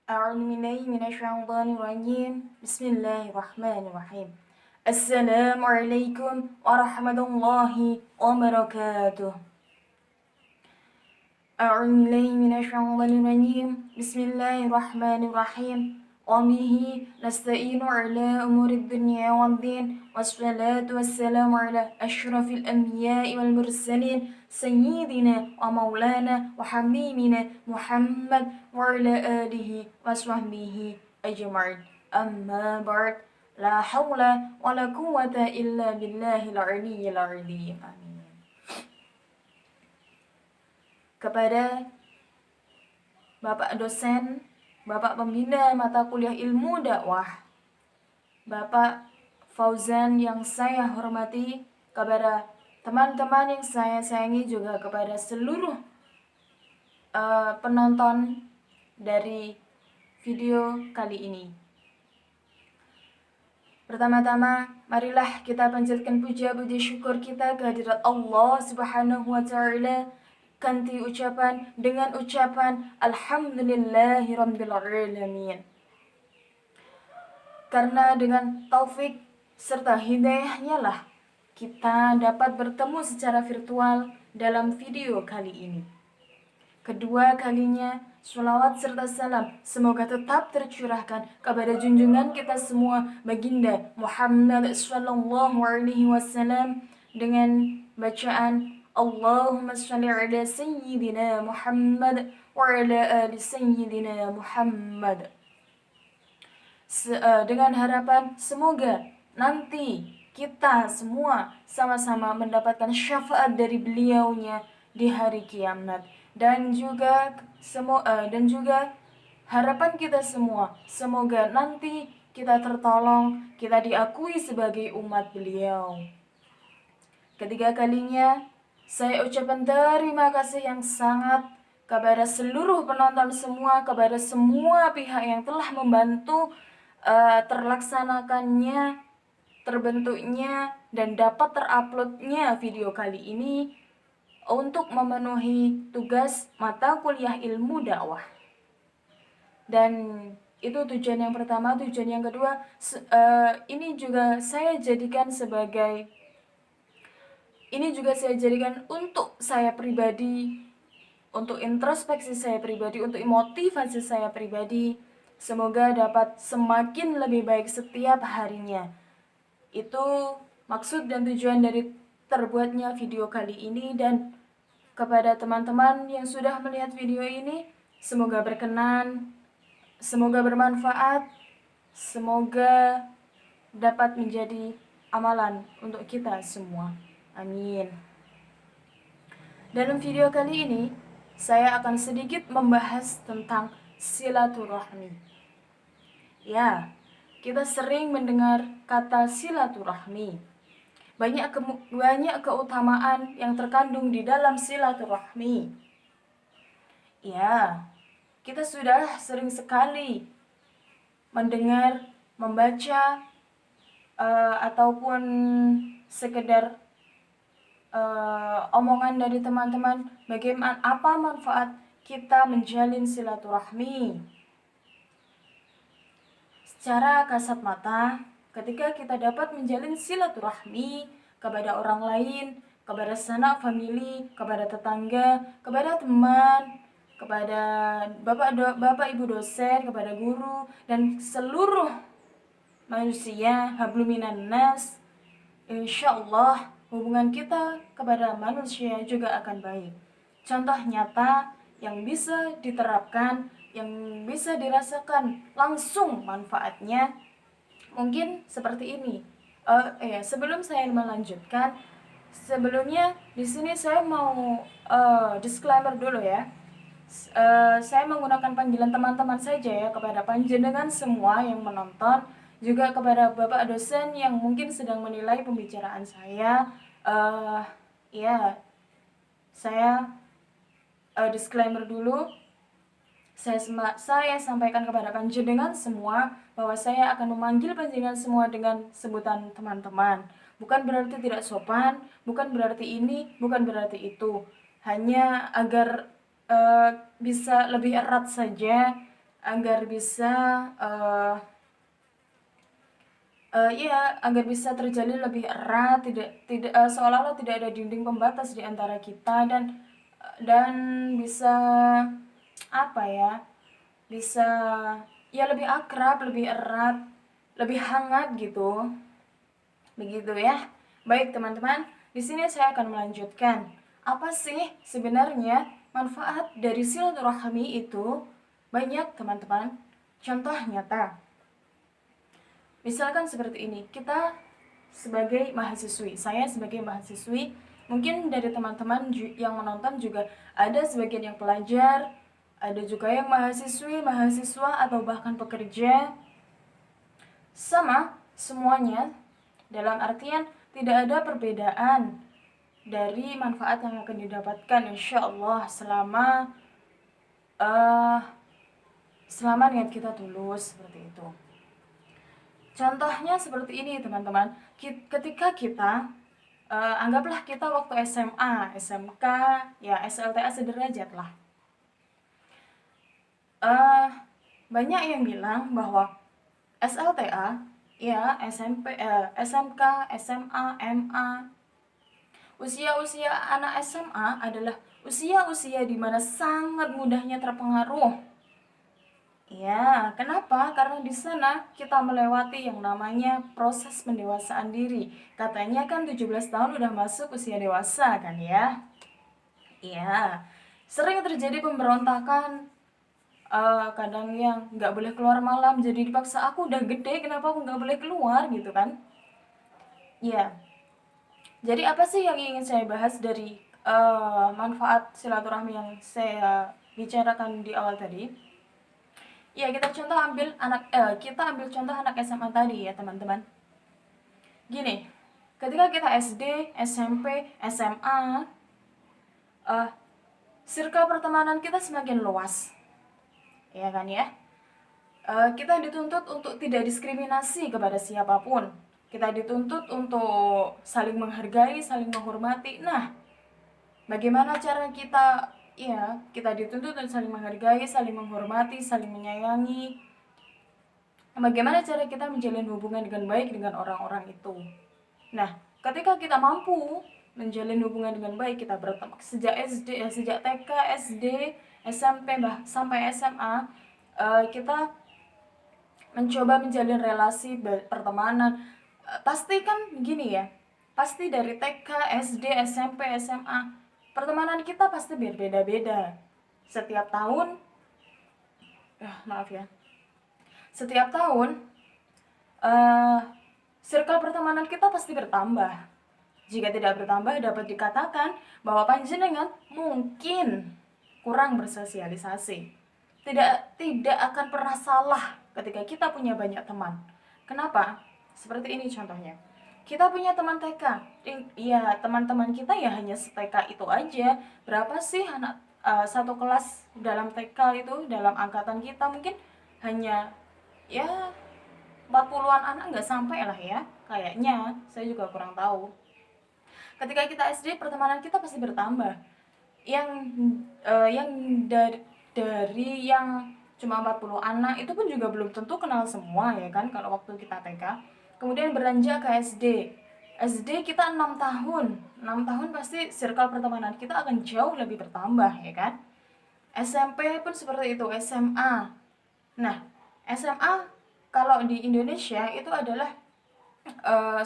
أعوذ بالله من الشيطان الرجيم بسم الله الرحمن الرحيم السلام عليكم ورحمة الله وبركاته أعوذ بالله من الشيطان الرجيم بسم الله الرحمن الرحيم وبه نستعين على أمور الدنيا والدين والصلاة والسلام على أشرف الأنبياء والمرسلين سيدنا ومولانا وحبيبنا محمد وعلى آله وصحبه أجمعين أما بعد لا حول ولا قوة إلا بالله العلي العظيم آمين. Kepada Bapak dosen, Bapak pembina mata kuliah ilmu dakwah, Bapak Fauzan yang saya hormati, kepada teman-teman yang saya sayangi, juga kepada seluruh penonton dari video kali ini. Pertama-tama, marilah kita panjatkan puja-puji syukur kita kehadirat Allah Subhanahu wa Ta'ala, ganti ucapan dengan ucapan Alhamdulillahirrabbilalamin. Karena dengan taufik serta hidayahnya lah kita dapat bertemu secara virtual dalam video kali ini. Kedua kalinya, sholawat serta salam semoga tetap tercurahkan kepada junjungan kita semua, Baginda Muhammad sallallahu alaihi wasallam, dengan bacaan Allahumma sholli ala sayyidina Muhammad wa ala ali sayyidina Muhammad. Dengan harapan semoga nanti kita semua sama-sama mendapatkan syafaat dari beliaunya di hari kiamat, dan juga harapan kita semua semoga nanti kita tertolong, kita diakui sebagai umat beliau. Ketiga kalinya, saya ucapkan terima kasih yang sangat kepada seluruh penonton semua, kepada semua pihak yang telah membantu terlaksanakannya, terbentuknya, dan dapat teruploadnya video kali ini untuk memenuhi tugas mata kuliah ilmu dakwah. Dan itu tujuan yang pertama. Tujuan yang kedua, ini juga saya jadikan untuk saya pribadi, untuk introspeksi saya pribadi, untuk motivasi saya pribadi. Semoga dapat semakin lebih baik setiap harinya. Itu maksud dan tujuan dari terbuatnya video kali ini. Dan kepada teman-teman yang sudah melihat video ini, semoga berkenan, semoga bermanfaat, semoga dapat menjadi amalan untuk kita semua. Amin. Dalam video kali ini, saya akan sedikit membahas tentang silaturahmi. Ya, kita sering mendengar kata silaturahmi. Banyak keutamaan yang terkandung di dalam silaturahmi. Ya, kita sudah sering sekali mendengar, membaca, ataupun sekedar omongan dari teman-teman bagaimana apa manfaat kita menjalin silaturahmi. Secara kasat mata, ketika kita dapat menjalin silaturahmi kepada orang lain, kepada sanak famili, kepada tetangga, kepada teman, kepada bapak ibu dosen, kepada guru, dan seluruh manusia, hablum minan nas, insyaallah hubungan kita kepada manusia juga akan baik. Contoh nyata yang bisa diterapkan, yang bisa dirasakan langsung manfaatnya, mungkin seperti ini. Sebelum saya melanjutkan, sebelumnya di sini saya mau disclaimer dulu ya. Saya menggunakan panggilan teman-teman saja ya, kepada panjenengan semua yang menonton, juga kepada bapak dosen yang mungkin sedang menilai pembicaraan saya. Saya disclaimer dulu. Saya sampaikan kepada panjenengan semua bahwa saya akan memanggil panjenengan semua dengan sebutan teman-teman. Bukan berarti tidak sopan, bukan berarti ini, bukan berarti itu. Hanya agar bisa lebih erat saja, agar bisa agar bisa terjalin lebih erat, tidak seolah-olah tidak ada dinding pembatas di antara kita, dan bisa apa ya, bisa ya lebih akrab, lebih erat, lebih hangat gitu. Begitu ya. Baik teman-teman, di sini saya akan melanjutkan. Apa sih sebenarnya manfaat dari silaturahmi itu? Banyak teman-teman. Contoh nyata. Misalkan seperti ini, kita sebagai mahasiswi, saya sebagai mahasiswi, mungkin dari teman-teman yang menonton juga ada sebagian yang pelajar, ada juga yang mahasiswi, mahasiswa, atau bahkan pekerja. Sama semuanya, dalam artian tidak ada perbedaan dari manfaat yang akan didapatkan insya Allah selama niat kita tulus, seperti itu. Contohnya seperti ini teman-teman, ketika kita anggaplah kita waktu SMA, SMK, ya SLTA sederajat lah. Banyak yang bilang bahwa SLTA, ya SMP, SMK, SMA, MA, usia-usia anak SMA adalah usia-usia di mana sangat mudahnya terpengaruh. Ya, kenapa? Karena di sana kita melewati yang namanya proses pendewasaan diri. Katanya kan 17 tahun udah masuk usia dewasa kan ya? Iya, sering terjadi pemberontakan, kadang yang nggak boleh keluar malam, jadi dipaksa aku udah gede, kenapa aku nggak boleh keluar gitu kan? Iya, jadi apa sih yang ingin saya bahas dari manfaat silaturahmi yang saya bicarakan di awal tadi? Ya, kita ambil contoh anak SMA tadi ya, teman-teman. Gini, ketika kita SD, SMP, SMA, circle pertemanan kita semakin luas. Ya kan ya? Kita dituntut untuk tidak diskriminasi kepada siapapun. Kita dituntut untuk saling menghargai, saling menghormati. Nah, bagaimana cara kita, ya, kita dituntut untuk saling menghargai, saling menghormati, saling menyayangi. Bagaimana cara kita menjalin hubungan dengan baik dengan orang-orang itu? Nah, ketika kita mampu menjalin hubungan dengan baik, kita berteman sejak SD, sejak TK, SD, SMP, sampai SMA, kita mencoba menjalin relasi pertemanan. Pasti kan gini ya, pasti dari TK, SD, SMP, SMA, pertemanan kita pasti berbeda-beda. Setiap tahun, maaf ya, setiap tahun circle pertemanan kita pasti bertambah. Jika tidak bertambah, dapat dikatakan bahwa panjenengan mungkin kurang bersosialisasi. Tidak akan pernah salah ketika kita punya banyak teman. Kenapa? Seperti ini contohnya. Kita punya teman TK. Iya, teman-teman kita ya hanya TK itu aja. Berapa sih anak satu kelas dalam TK itu, dalam angkatan kita mungkin hanya ya 40-an anak, nggak sampai lah ya. Kayaknya, saya juga kurang tahu. Ketika kita SD, pertemanan kita pasti bertambah. Yang dari yang cuma 40 anak itu pun juga belum tentu kenal semua ya kan kalau waktu kita TK. Kemudian beranjak ke SD. SD kita 6 tahun. 6 tahun pasti circle pertemanan kita akan jauh lebih bertambah ya kan. SMP pun seperti itu, SMA. Nah, SMA kalau di Indonesia itu adalah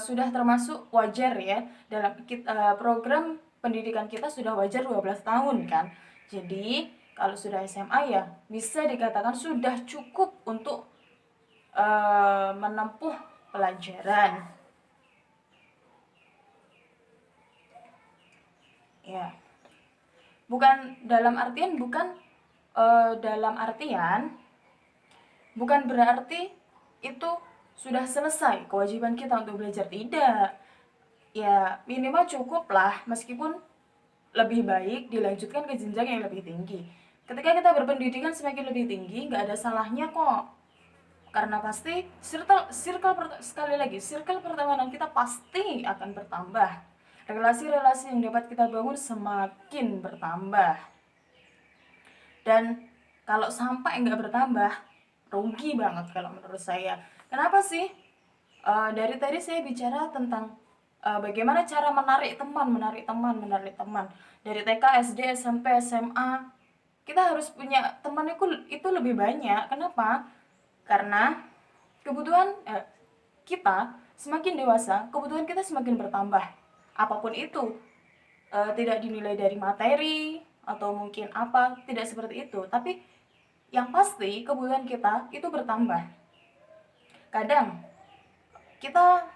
sudah termasuk wajar ya, dalam program pendidikan kita sudah wajar 12 tahun kan. Jadi kalau sudah SMA ya bisa dikatakan sudah cukup untuk menempuh pelajaran. Ya. Bukan berarti itu sudah selesai kewajiban kita untuk belajar, tidak. Ya minimal cukup lah, meskipun lebih baik dilanjutkan ke jenjang yang lebih tinggi. Ketika kita berpendidikan semakin lebih tinggi, nggak ada salahnya kok. Karena pasti circle pertemanan kita pasti akan bertambah. Relasi-relasi yang dapat kita bangun semakin bertambah. Dan Kalau sampai nggak bertambah, rugi banget kalau menurut saya. Kenapa sih? Dari tadi saya bicara tentang bagaimana cara menarik teman dari TK, SD, SMP, SMA. Kita harus punya teman itu lebih banyak. Kenapa? Karena kebutuhan kita semakin dewasa, kebutuhan kita semakin bertambah. Apapun itu, tidak dinilai dari materi atau mungkin apa, tidak seperti itu. Tapi yang pasti kebutuhan kita itu bertambah. Kadang kita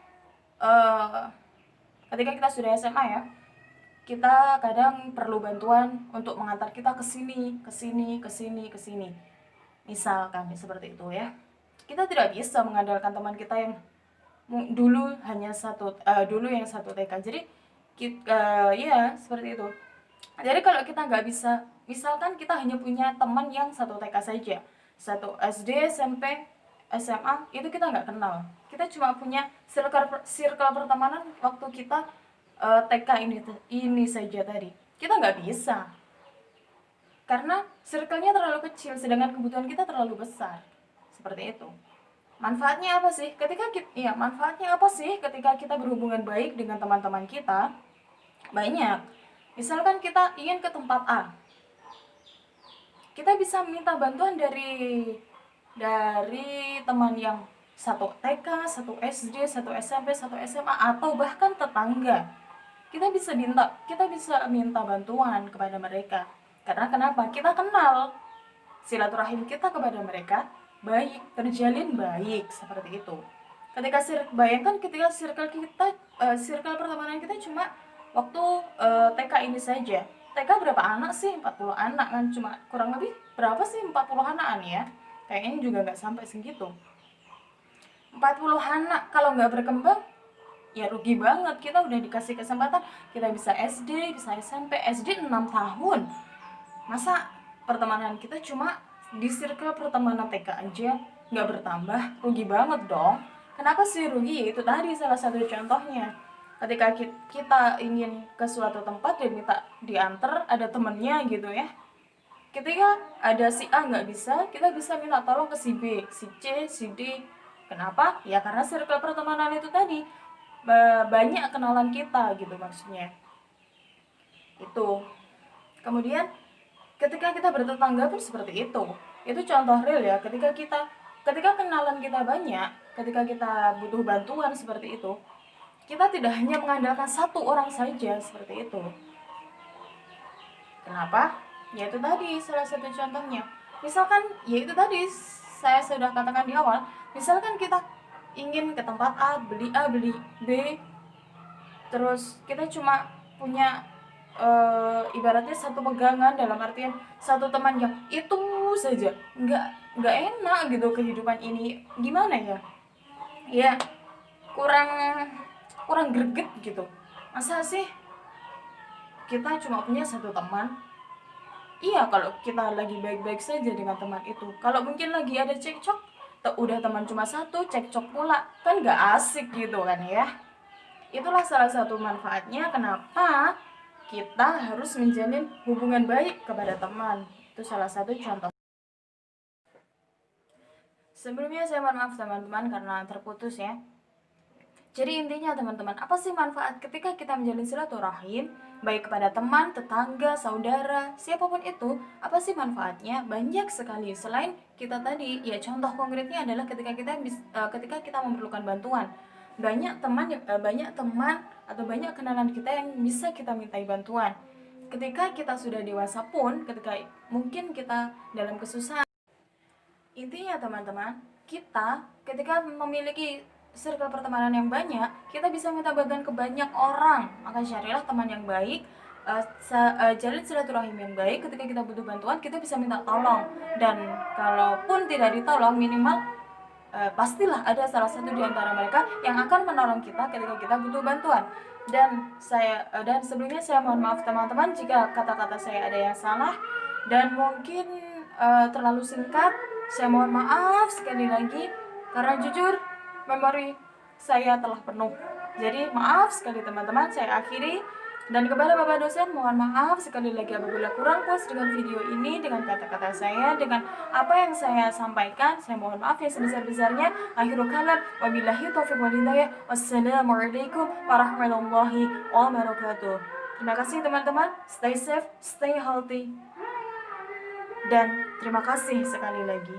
eh, ketika kita sudah SMA ya, kita kadang perlu bantuan untuk mengantar kita ke sini, ke sini, ke sini, ke sini. Misalkan seperti itu ya. Kita tidak bisa mengandalkan teman kita yang dulu yang satu TK. Jadi ya seperti itu. Jadi kalau kita nggak bisa, misalkan kita hanya punya teman yang satu TK saja, satu SD, SMP, SMA, itu kita nggak kenal. Kita cuma punya circle pertemanan waktu kita TK ini saja tadi. Kita nggak bisa, karena circle-nya terlalu kecil, sedangkan kebutuhan kita terlalu besar. Seperti itu. Manfaatnya apa sih? Manfaatnya apa sih ketika kita berhubungan baik dengan teman-teman kita? Banyak. Misalkan kita ingin ke tempat A, kita bisa minta bantuan dari teman yang satu TK, satu SD, satu SMP, satu SMA, atau bahkan tetangga. Kita bisa minta bantuan kepada mereka. Karena kenapa? Kita kenal, silaturahim kita kepada mereka baik, terjalin baik, seperti itu. Bayangkan ketika circle pertemanan kita cuma waktu TK ini saja. TK berapa anak sih? 40 anak kan, cuma kurang lebih berapa sih 40 anakan ya? Kayaknya juga nggak sampai segitu. 40 anak kalau nggak berkembang, ya rugi banget. Kita udah dikasih kesempatan, kita bisa SD, bisa SMP. SD 6 tahun. Masa pertemanan kita cuma di circle pertemanan TK aja nggak bertambah? Rugi banget dong. Kenapa sih rugi? Itu tadi salah satu contohnya. Ketika kita ingin ke suatu tempat dan minta diantar, ada temennya gitu ya. Ketika ada si A nggak bisa, kita bisa minta tolong ke si B, si C, si D. Kenapa? Ya karena circle pertemanan itu tadi banyak kenalan kita gitu maksudnya. Itu. Kemudian ketika kita bertetangga pun seperti itu. Itu contoh real ya. Ketika kenalan kita banyak, ketika kita butuh bantuan seperti itu, kita tidak hanya mengandalkan satu orang saja seperti itu. Kenapa? Ya itu tadi salah satu contohnya. Misalkan, ya itu tadi saya sudah katakan di awal. Misalkan kita ingin ke tempat A, beli B, terus kita cuma punya ibaratnya satu pegangan, dalam artian satu teman yang itu saja, nggak enak gitu kehidupan ini. Gimana ya? Ya kurang greget gitu. Masa sih kita cuma punya satu teman? Iya, kalau kita lagi baik-baik saja dengan teman itu. Kalau mungkin lagi ada cekcok, udah teman cuma satu, cekcok pula, kan nggak asik gitu kan ya. Itulah salah satu manfaatnya kenapa kita harus menjalin hubungan baik kepada teman. Itu salah satu contoh. Sebelumnya saya mohon maaf teman-teman karena terputus ya. Jadi intinya teman-teman, apa sih manfaat ketika kita menjalin silaturahim baik kepada teman, tetangga, saudara, siapapun itu? Apa sih manfaatnya? Banyak sekali. Selain kita tadi, ya contoh konkretnya adalah ketika kita memerlukan bantuan. Banyak teman atau banyak kenalan kita yang bisa kita mintai bantuan. Ketika kita sudah dewasa pun, ketika mungkin kita dalam kesusahan. Intinya teman-teman, kita ketika memiliki circle pertemanan yang banyak, kita bisa minta bantuan ke banyak orang. Maka carilah teman yang baik, jalin silaturahim yang baik. Ketika kita butuh bantuan, kita bisa minta tolong. Dan kalaupun tidak ditolong, minimal pastilah ada salah satu di antara mereka yang akan menolong kita ketika kita butuh bantuan. Dan sebelumnya saya mohon maaf teman-teman jika kata-kata saya ada yang salah dan mungkin terlalu singkat. Saya mohon maaf sekali lagi karena jujur memori saya telah penuh. Jadi maaf sekali teman-teman, saya akhiri. Dan kepada Bapak dosen, mohon maaf sekali lagi apabila kurang puas dengan video ini, dengan kata-kata saya, dengan apa yang saya sampaikan. Saya mohon maaf yang sebesar-besarnya. Akhirul kalam, wabillahi taufiq wal hidayah. Wassalamualaikum warahmatullahi wabarakatuh. Terima kasih teman-teman. Stay safe, stay healthy. Dan terima kasih sekali lagi.